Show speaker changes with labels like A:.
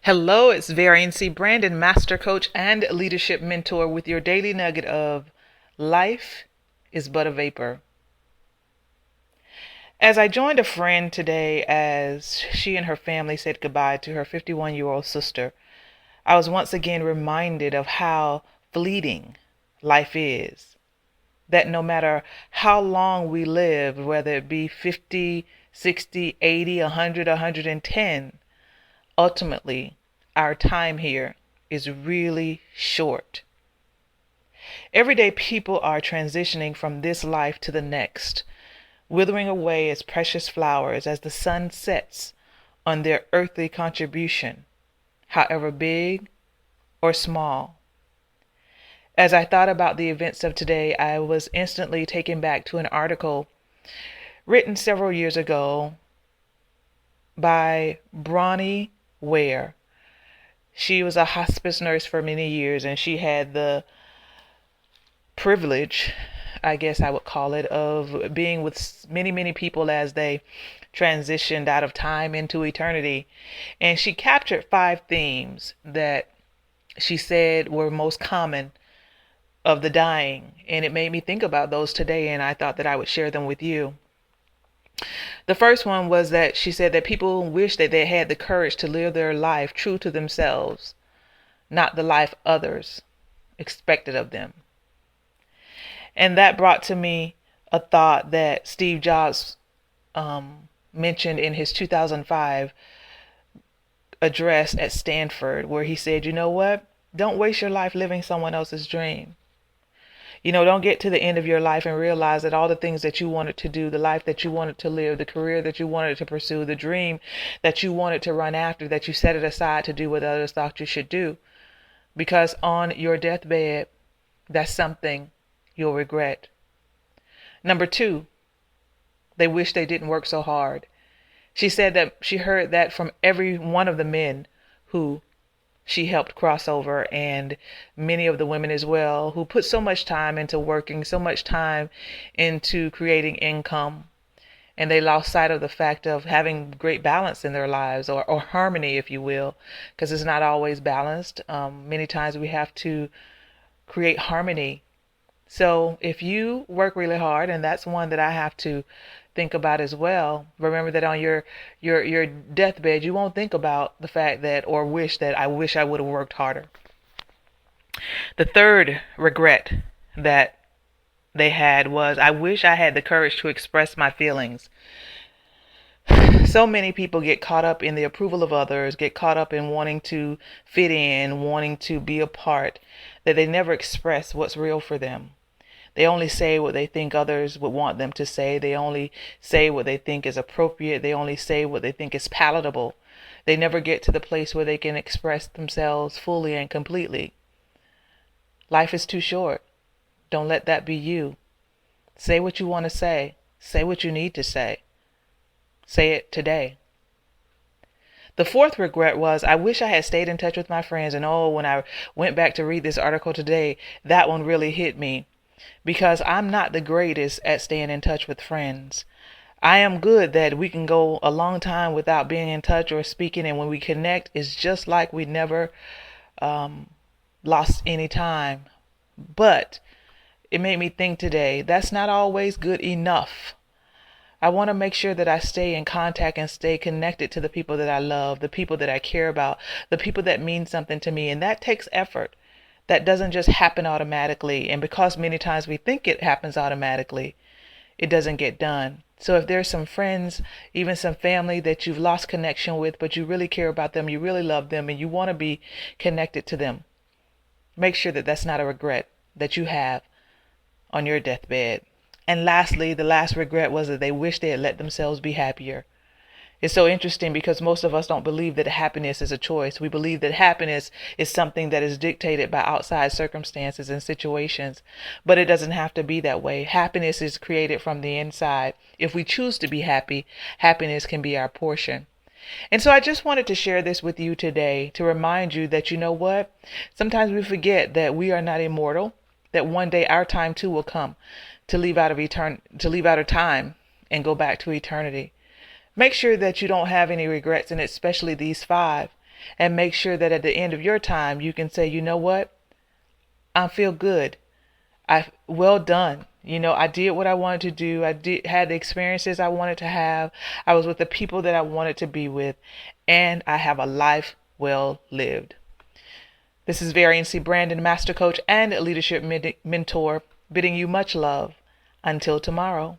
A: Hello, it's Varian C. Brandon, Master Coach and Leadership Mentor with your daily nugget of life is but a vapor. As I joined a friend today as she and her family said goodbye to her 51-year-old sister, I was once again reminded of how fleeting life is. That no matter how long we live, whether it be 50, 60, 80, 100, 110, ultimately, our time here is really short. Everyday people are transitioning from this life to the next, withering away as precious flowers as the sun sets on their earthly contribution, however big or small. As I thought about the events of today, I was instantly taken back to an article written several years ago by Bronnie Ware. She was a hospice nurse for many years, and she had the privilege, I guess I would call it, of being with many, many people as they transitioned out of time into eternity. And she captured 5 themes that she said were most common of the dying. And it made me think about those today, and I thought that I would share them with you. The first one was that she said that people wish that they had the courage to live their life true to themselves, not the life others expected of them. And that brought to me a thought that Steve Jobs mentioned in his 2005 address at Stanford, where he said, you know what? Don't waste your life living someone else's dream. Don't get to the end of your life and realize that all the things that you wanted to do, the life that you wanted to live, the career that you wanted to pursue, the dream that you wanted to run after, that you set it aside to do what others thought you should do. Because on your deathbed, that's something you'll regret. Number 2, they wish they didn't work so hard. She said that she heard that from every one of the men who she helped cross over, and many of the women as well, who put so much time into working, so much time into creating income, and they lost sight of the fact of having great balance in their lives, or harmony, if you will, because it's not always balanced. Many times we have to create harmony. So if you work really hard, and that's one that I have to think about as well, remember that on your deathbed, you won't think about the fact that, or I wish I would have worked harder. The third regret that they had was, I wish I had the courage to express my feelings. So many people get caught up in the approval of others, get caught up in wanting to fit in, wanting to be a part, that they never express what's real for them. They only say what they think others would want them to say. They only say what they think is appropriate. They only say what they think is palatable. They never get to the place where they can express themselves fully and completely. Life is too short. Don't let that be you. Say what you want to say. Say what you need to say. Say it today. The fourth regret was, I wish I had stayed in touch with my friends. And when I went back to read this article today, that one really hit me. Because I'm not the greatest at staying in touch with friends. I am good that we can go a long time without being in touch or speaking, and when we connect, it's just like we never lost any time. But it made me think today, that's not always good enough. I want to make sure that I stay in contact and stay connected to the people that I love, the people that I care about, the people that mean something to me, and that takes effort. That doesn't just happen automatically. And because many times we think it happens automatically, it doesn't get done. So if there's some friends, even some family that you've lost connection with, but you really care about them, you really love them, and you want to be connected to them, make sure that that's not a regret that you have on your deathbed. And lastly, the last regret was that they wish they had let themselves be happier. It's so interesting because most of us don't believe that happiness is a choice. We believe that happiness is something that is dictated by outside circumstances and situations. But it doesn't have to be that way. Happiness is created from the inside. If we choose to be happy, happiness can be our portion. And so I just wanted to share this with you today to remind you that, you know what? Sometimes we forget that we are not immortal, that one day our time too will come to leave out of time and go back to eternity. Make sure that you don't have any regrets, and especially these 5. and make sure that at the end of your time, you can say, you know what? I feel good. Well done. I did what I wanted to do. Had the experiences I wanted to have. I was with the people that I wanted to be with, and I have a life well lived. This is Varian C. Brandon, Master Coach and Leadership Mentor, bidding you much love. Until tomorrow.